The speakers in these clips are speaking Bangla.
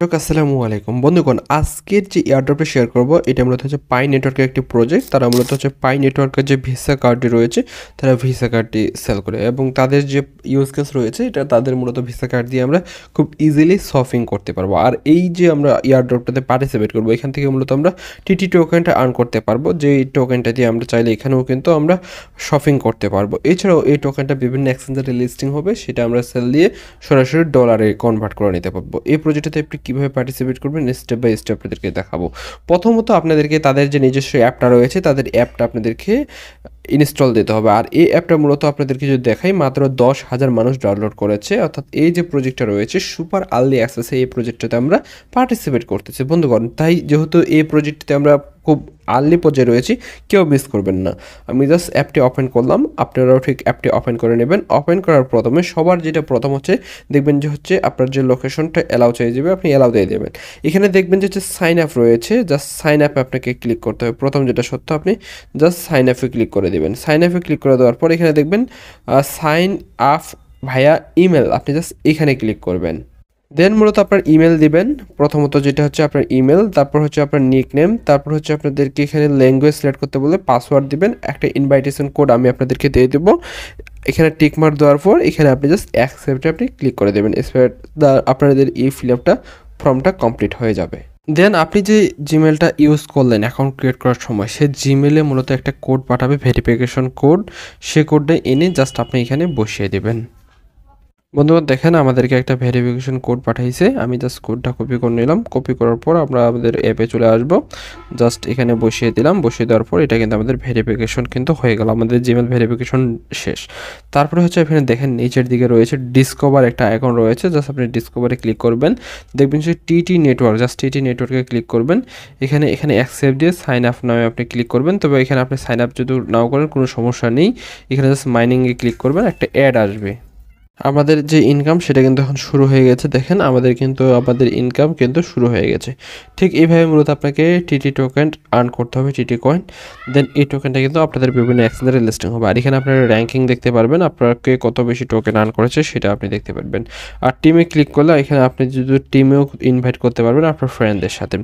আসসালামু আলাইকুম বন্ধুগণ, আজকের যে এয়ারড্রপটা শেয়ার করব এটা মূলত হচ্ছে পাই নেটওয়ার্কের একটি প্রজেক্ট। তারা মূলত হচ্ছে পাই নেটওয়ার্কের যে ভিসা কার্ডটি রয়েছে তারা ভিসা কার্ডটি সেল করে এবং তাদের যে ইউজ কেস রয়েছে এটা তাদের মূলত ভিসা কার্ড দিয়ে আমরা খুব ইজিলি শপিং করতে পারবো। আর এই যে আমরা এয়ারড্রপটাতে পার্টিসিপেট করবো এখান থেকে মূলত আমরা টিটি টোকেনটা আর্ন করতে পারবো, যে এই টোকেনটা দিয়ে আমরা চাইলে এখানেও কিন্তু আমরা শপিং করতে পারবো। এছাড়াও এই টোকেনটা বিভিন্ন এক্সচেঞ্জে লিস্টিং হবে, সেটা আমরা সেল দিয়ে সরাসরি ডলারে কনভার্ট করে নিতে পারবো। এই প্রজেক্টটাতে আপনি কীভাবে পার্টিসিপেট করবেন স্টেপ বাই স্টেপ আপনাদেরকে দেখাবো। প্রথমত আপনাদেরকে তাদের যে নিজস্ব অ্যাপটা রয়েছে তাদের অ্যাপটা আপনাদেরকে ইনস্টল দিতে হবে। আর এই অ্যাপটা মূলত আপনাদেরকে যদি দেখাই মাত্র 10,000 মানুষ ডাউনলোড করেছে। অর্থাৎ এই যে প্রজেক্টটা রয়েছে সুপার আর্লি অ্যাক্সেসে এই প্রজেক্টটাতে আমরা পার্টিসিপেট করতেছি বন্ধুগণ। তাই যেহেতু এই প্রজেক্টটাতে আমরা খুব আর্লি পর্যায়ে রয়েছি, কেউ মিস করবেন না। আমি জাস্ট অ্যাপটি ওপেন করলাম, আপনারাও ঠিক অ্যাপটি ওপেন করে নেবেন। ওপেন করার প্রথমে সবার যেটা প্রথম হচ্ছে দেখবেন যে হচ্ছে আপনার যে লোকেশনটা অ্যালাউ চাই যাবে, আপনি অ্যালাউ দিয়ে দেবেন। এখানে দেখবেন যে হচ্ছে সাইন আপ রয়েছে, জাস্ট সাইন আপে আপনাকে ক্লিক করতে হবে। প্রথম যেটা সত্য আপনি জাস্ট সাইন আপে ক্লিক করে দেবেন। সাইন আপে ক্লিক করে দেওয়ার পর এখানে দেখবেন সাইন আপ ভায়া ইমেল, আপনি জাস্ট এখানে ক্লিক করবেন। দেন মূলত আপনার ইমেল দিবেন, প্রথমত যেটা হচ্ছে আপনার ইমেল, তারপর হচ্ছে আপনার নিকনেম, তারপর হচ্ছে আপনাদেরকে এখানে ল্যাঙ্গুয়েজ সিলেক্ট করতে বলে পাসওয়ার্ড দিবেন। একটা ইনভাইটেশন কোড আমি আপনাদেরকে দিয়ে দেবো। এখানে টিকমার্ক দেওয়ার পর এখানে আপনি জাস্ট অ্যাকসেপ্টে আপনি ক্লিক করে দেবেন। আপনাদের এই ফিল আপটা ফর্মটা কমপ্লিট হয়ে যাবে। দেন আপনি যে জিমেলটা ইউজ করলেন অ্যাকাউন্ট ক্রিয়েট করার সময় সে জিমেলে মূলত একটা কোড পাঠাবে, ভেরিফিকেশন কোড। সে কোডটা এনে জাস্ট আপনি এখানে বসিয়ে দেবেন। বন্ধুরা দেখেন আমাদেরকে একটা ভেরিফিকেশন কোড পাঠাইছে, আমি জাস্ট কোডটা কপি করে নিলাম। কপি করার পর আমরা আমাদের অ্যাপে চলে আসব, জাস্ট এখানে বসিয়ে দিলাম। বসিয়ে দেওয়ার পর এটা কিন্তু আমাদের ভেরিফিকেশন কিন্তু হয়ে গেল, আমাদের জিমেল ভেরিফিকেশন শেষ। তারপরে হচ্ছে এখানে দেখেন নিচের দিকে রয়েছে ডিসকভার একটা আইকন রয়েছে, জাস্ট আপনি ডিসকভারে ক্লিক করবেন। দেখবেন যে টিটি নেটওয়ার্ক, জাস্ট টিটি নেটওয়ার্কে ক্লিক করবেন। এখানে অ্যাকসেপ্ট দিয়ে সাইন আপ নামে আপনি ক্লিক করবেন। তবে এখানে আপনি সাইন আপ যদি নাও করেন কোনো সমস্যা নেই, এখানে জাস্ট মাইনিংয়ে ক্লিক করবেন, একটা অ্যাড আসবে। আমাদের যে ইনকাম সেটা কিন্তু এখন শুরু হয়ে গেছে। দেখেন আমাদের ইনকাম কিন্তু শুরু হয়ে গেছে। ঠিক এইভাবে মূলত আপনাকে টিটি টোকেন আর্ন করতে হবে, টিটি কয়েন। দেন এই টোকেনটা কিন্তু আপনাদের বিভিন্ন এক্সচেঞ্জে লিস্টিং হবে। আর এখানে আপনারা র্যাঙ্কিং দেখতে পারবেন, আপনাকে কত বেশি টোকেন আর্ন করেছে সেটা আপনি দেখতে পারবেন। আর টিমে ক্লিক করলে এখানে আপনি যদি টিমেও ইনভাইট করতে পারবেন আপনার ফ্রেন্ডদের সাথে।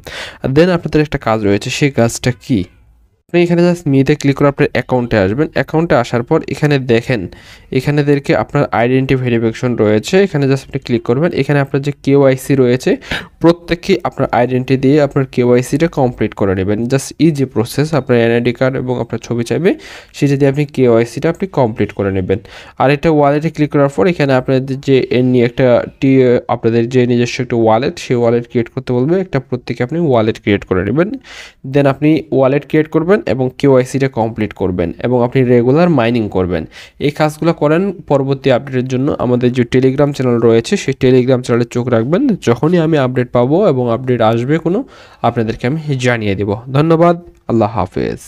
আর দেন আপনাদের একটা কাজ রয়েছে, সেই কাজটা কি? আপনি এখানে জাস্ট মিতে ক্লিক করে আপনার অ্যাকাউন্টে আসবেন। অ্যাকাউন্টে আসার পর এখানে দেখেন এখানেদেরকে আপনার আইডেন্টি ভেরিফিকেশন রয়েছে, এখানে জাস্ট আপনি ক্লিক করবেন। এখানে আপনার যে কেওয়াইসি রয়েছে প্রত্যেককে আপনার আইডেন্টি দিয়ে আপনার কেওয়াইসিটা কমপ্লিট করে নেবেন। জাস্ট ইজি প্রসেস, আপনার এনআইডি কার্ড এবং আপনার ছবি চাইবে, সেটা দিয়ে আপনি কেওয়াইসিটা আপনি কমপ্লিট করে নেবেন। আর এটা ওয়ালেটে ক্লিক করার পর এখানে আপনাদের যে আপনাদের যে নিজস্ব একটা ওয়ালেট, সেই ওয়ালেট ক্রিয়েট করতে বলবে, একটা প্রত্যেকে আপনি ওয়ালেট ক্রিয়েট করে নেবেন। দেন আপনি ওয়ালেট ক্রিয়েট করবেন এবং কেওয়াইসিটা কমপ্লিট করবেন এবং আপনি রেগুলার মাইনিং করবেন। এই কাজগুলো করেন। পরবর্তী আপডেটের জন্য আমাদের যে টেলিগ্রাম চ্যানেল রয়েছে সেই টেলিগ্রাম চ্যানেলে চোখ রাখবেন, যখনই আমি আপডেট পাবো এবং আপডেট আসবে কোনো আপনাদেরকে আমি জানিয়ে দেব। ধন্যবাদ, আল্লাহ হাফেজ।